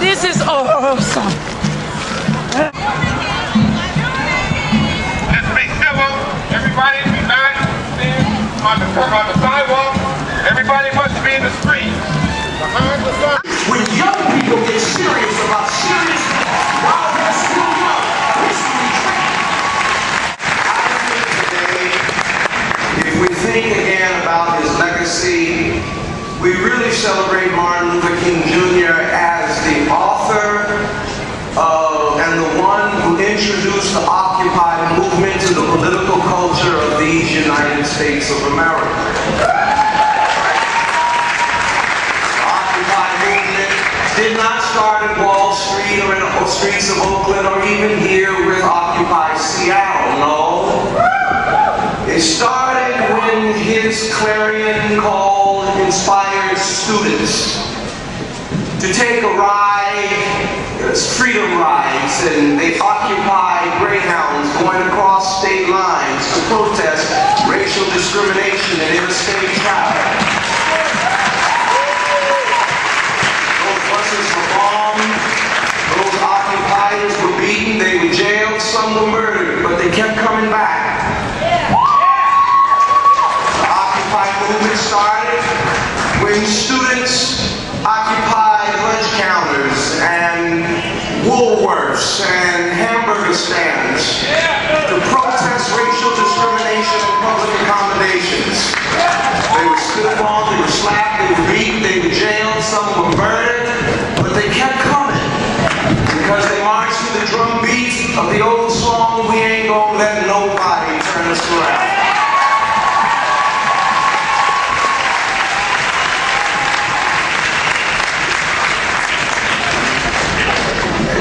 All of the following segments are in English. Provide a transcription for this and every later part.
This is awesome. Let's be civil. Everybody be not on the sidewalk. Everybody must be in the street. Behind the sun. When young people get serious about serious while they're still young, history trains. If we think again about his legacy, we really celebrate Martin Luther King Jr. as the author and the one who introduced the Occupy movement to the political culture of these United States of America. The Occupy movement did not start at Wall Street or in the streets of Oakland or even here with Occupy Seattle, no. It started when his clarion call inspired students to take a ride, freedom rides, and they occupied Greyhounds going across state lines to protest racial discrimination and interstate traffic. Those buses were bombed, those occupiers were beaten, they were jailed, some were murdered, but they kept coming back. Movement started when students occupied lunch counters and Woolworths and hamburger stands to protest racial discrimination and public accommodations. They were spit upon, they were slapped, they were beaten, they were jailed, some were murdered, but they kept coming because they marched to the drum beat of the old song, "We ain't gonna let nobody turn us around."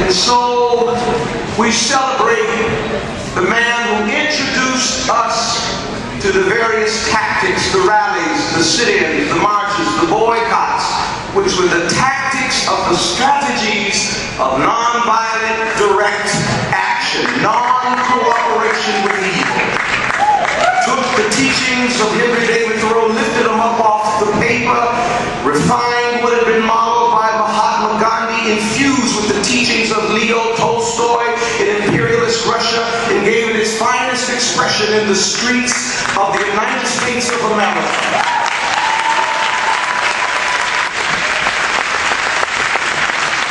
And so we celebrate the man who introduced us to the various tactics, the rallies, the sit-ins, the marches, the boycotts, which were the tactics of the strategies of nonviolent direct action, non-cooperation with evil. Took the teachings of Henry David Thoreau, lifted them up off the paper, refined what had been modeled by Mahatma Gandhi, infused with the teachings of Leo Tolstoy in imperialist Russia, and gave it its finest expression in the streets of the United States of America.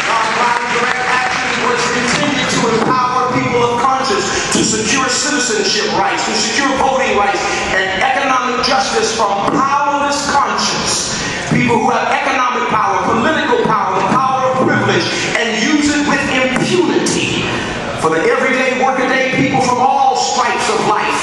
Nonviolent direct action was intended to empower people of conscience, to secure citizenship rights, to secure voting rights, and economic justice from powerless conscience. People who have economic power, political power, the power of privilege, and use it with impunity for the everyday, workaday people from all stripes of life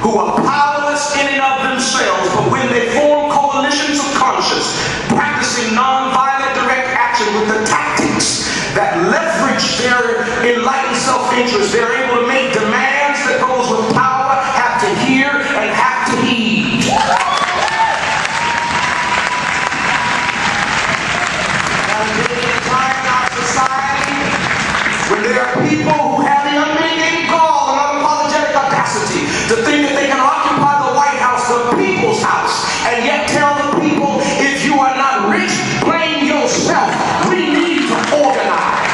who are powerless in and of themselves, but when they form coalitions of conscience, practicing nonviolent direct action with the tactics that leverage their enlightened self-interest, they're able to make demands that those with power have to hear and have to heed. When there are people who have the unmitigated gall and unapologetic audacity to think that they can occupy the White House, the people's house, and yet tell the people, if you are not rich, blame yourself. We need to organize.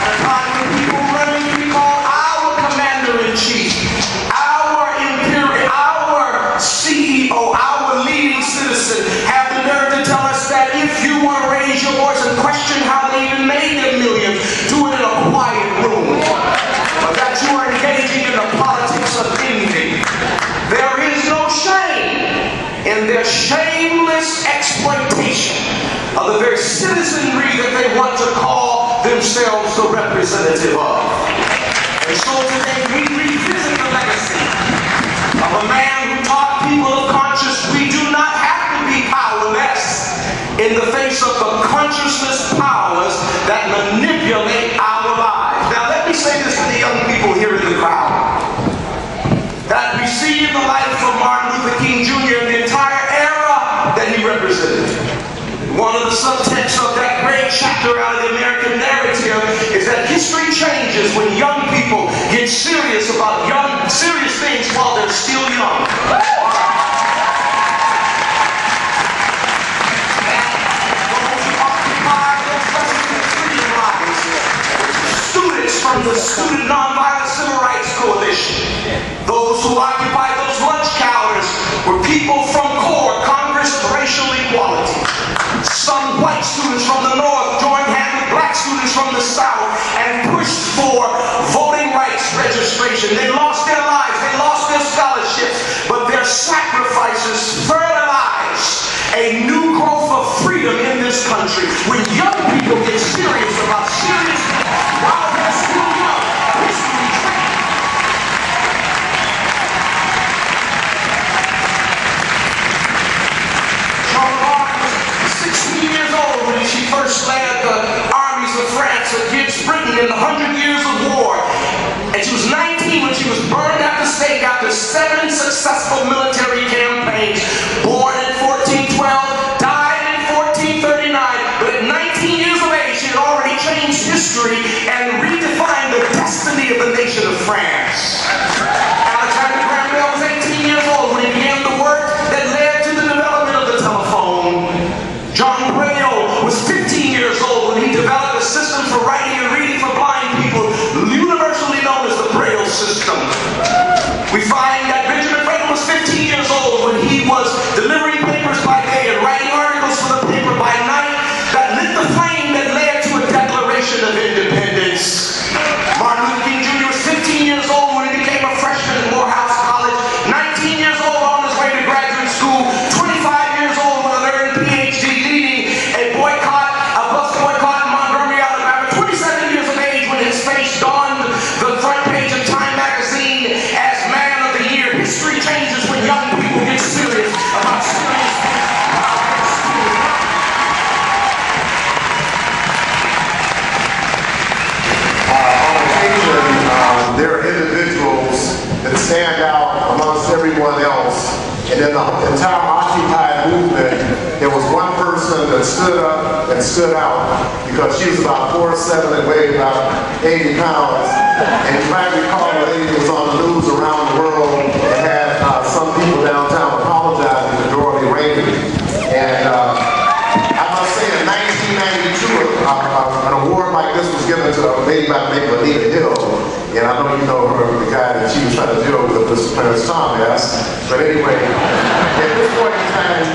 At a time when people running, we call our commander-in-chief, our CEO, our leading citizen, have the nerve to tell us that if you want to raise your voice and question how they even made their millions, do it in a quiet room. But that you are engaging in the politics of envy. There is no shame in their shameless exploitation of the very citizenry that they want to call themselves the representative of. And so today we revisit the legacy of a man who taught people of conscience we do not have to be powerless in the face of the consciousness powers that manipulate our lives. Now let me say this to the young people here in the crowd. That we see in the life of Martin Luther King Jr. and the entire era that he represented. One of the subtexts of that great chapter out of the American narrative is that history changes when young people get serious about serious things while they're still young. were people from CORE, Congress of Racial Equality. Some white students from the North joined hands with black students from the South and pushed for voting rights registration. They lost their lives, they lost their scholarships, but their sacrifices fertilized a new growth of freedom in this country. When young people get serious about serious while they're still young, history trains. Joan of Arc was 16 years old when she first led the armies of France against Britain in the 100 Years of War. And she was 19 when she was burned at the stake after 7 successful military campaigns. Born in 1412, died in 1439, but at 19 years of age, she had already changed history and redefined the destiny of the nation of France. Alexander Graham Bell was 18 years old when he began the work that led to the development of the telephone. John Braille was 15 years old when he developed a system for writing and reading for blind people, universally known as the Braille system. We find that Benjamin Franklin was 15 years old when he was delivering papers by day and writing articles for the paper by night that lit the flame that led to a Declaration of Independence. Martin Luther King Jr. was 15 years old when he became a freshman at Morehouse College, 19 years old on his way to graduate school, 25 years old with an earned PhD leading a bus boycott in Montgomery, Alabama, 27 years of age when his face donned the front page of Time magazine as Man of the Year. History changes when young people get serious about serious on occasion, there are individuals that stand out amongst everyone else. And in the entire Occupy movement, there was one person that stood up and stood out because she was about 4'7" and weighed about 80 pounds. And you might recall the lady was on the news around the world and had some people downtown apologizing to Dorli, Rainey. And I must say in 1992, an award like this was given to a lady by the name of Anita Hill. And I know you know her, the guy that she was trying to deal with, Mr. Clarence Thomas. But anyway, at this point in time,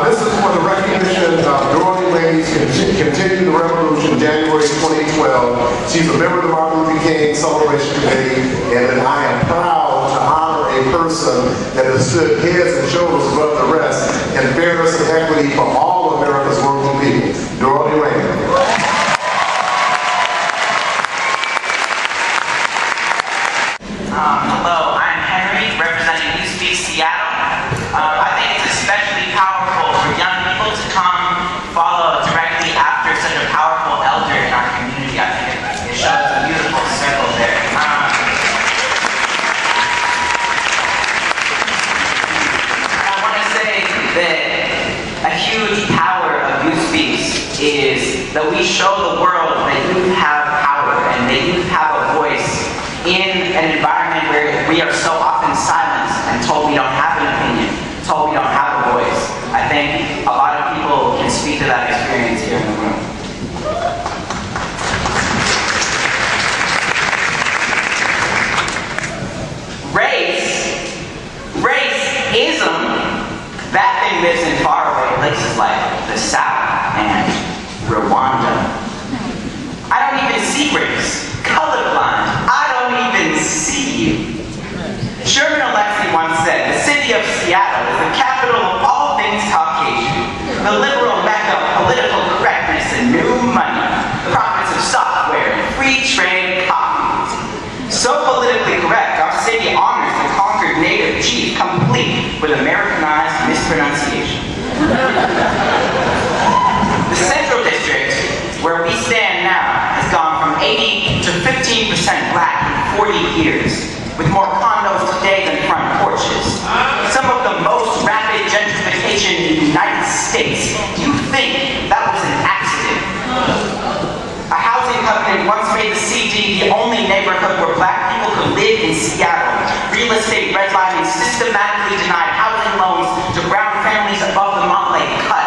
this is for the recognition of Dorli Rainey's Continue the Revolution, January 2012. She's a member of the Martin Luther King Celebration Committee, and I am proud to honor a person that has stood heads and shoulders above the rest in fairness and equity for all America's working people. Dorli Rainey. Hello, I'm Henry, representing You Speak Seattle. I think it's especially powerful for young people to come follow directly after such a powerful elder in our community. I think it shows a beautiful circle there. I want to say that a huge power of You Speaks is that we show the world that youth have power and that youth have a voice in an environment where we are so often silenced and told we don't have an opinion, told we don't have a voice. I think a lot of people can speak to that experience here in the room. Racism, that thing lives in faraway places like the South and Rwanda. I don't even see race. Colorblind. I don't even see you. Sherman Alexie once said, the city of Seattle is the capital of all things Caucasian, the liberal mecca of political correctness and new money, the prophets of software and free trade coffee. So politically correct, our city honors the conquered native chief, complete with Americanized mispronunciation. The Central District, where we stand now, has gone from 80 to 15% black in 40 years, with more condos today than front porches. Some of the most rapid gentrification in the United States. Do you think that was an accident? A housing covenant once made the CD the only neighborhood where black people could live in Seattle. Real estate redlining systematically denied housing loans to brown families above the Montlake Cut.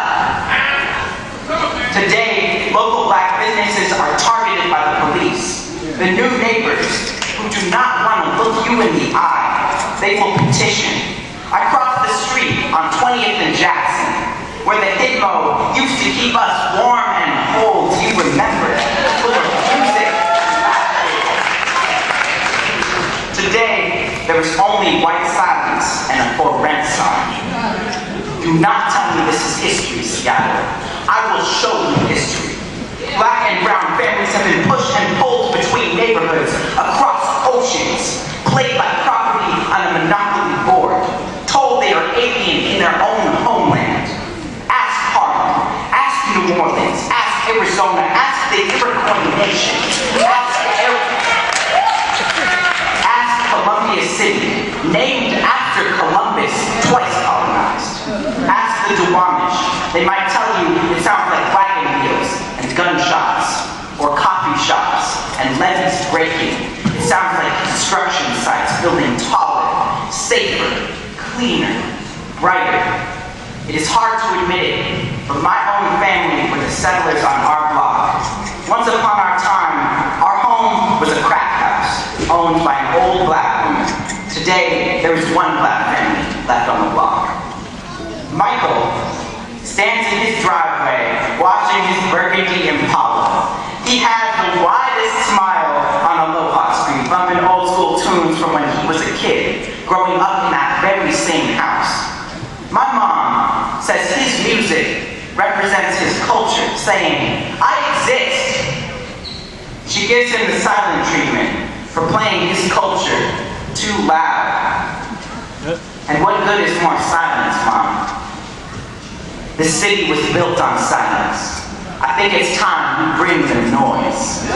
Today, local black businesses are targeted by the police. The new neighbors who do not want to look you in the eye, they will petition. I crossed the street Jackson, where the Hitmo used to keep us warm and cold. Do you remember? Full of music and laughter. Today, there is only white silence and a for rent sign. Do not tell me this is history, Seattle. I will show you history. Black and brown families have been pushed and pulled between neighborhoods, across oceans, played like property on a monopoly board, told they are alien in their own homeland. Ask Harlem, ask New Orleans, ask Arizona, ask the Iroquois Nation, ask Columbia City, named after Columbus, twice colonized. Ask the Duwamish, they might tell you it sounds like wagon wheels and gunshots, or coffee shops and levees breaking. It sounds like construction sites building taller, safer, cleaner, brighter. It is hard to admit it, but my own family were the settlers on our block. Once upon our time, our home was a crack house, owned by an old black woman. Today, there is one black family left on the block. Michael stands in his driveway, watching his burgundy Impala. He has the widest smile on Aloha Street, bumping old school tunes from when he was a kid, growing up in that very same house. My mom says his music represents his culture, saying, "I exist." She gives him the silent treatment for playing his culture too loud. And what good is more silence, Mom? This city was built on silence. I think it's time we bring the noise.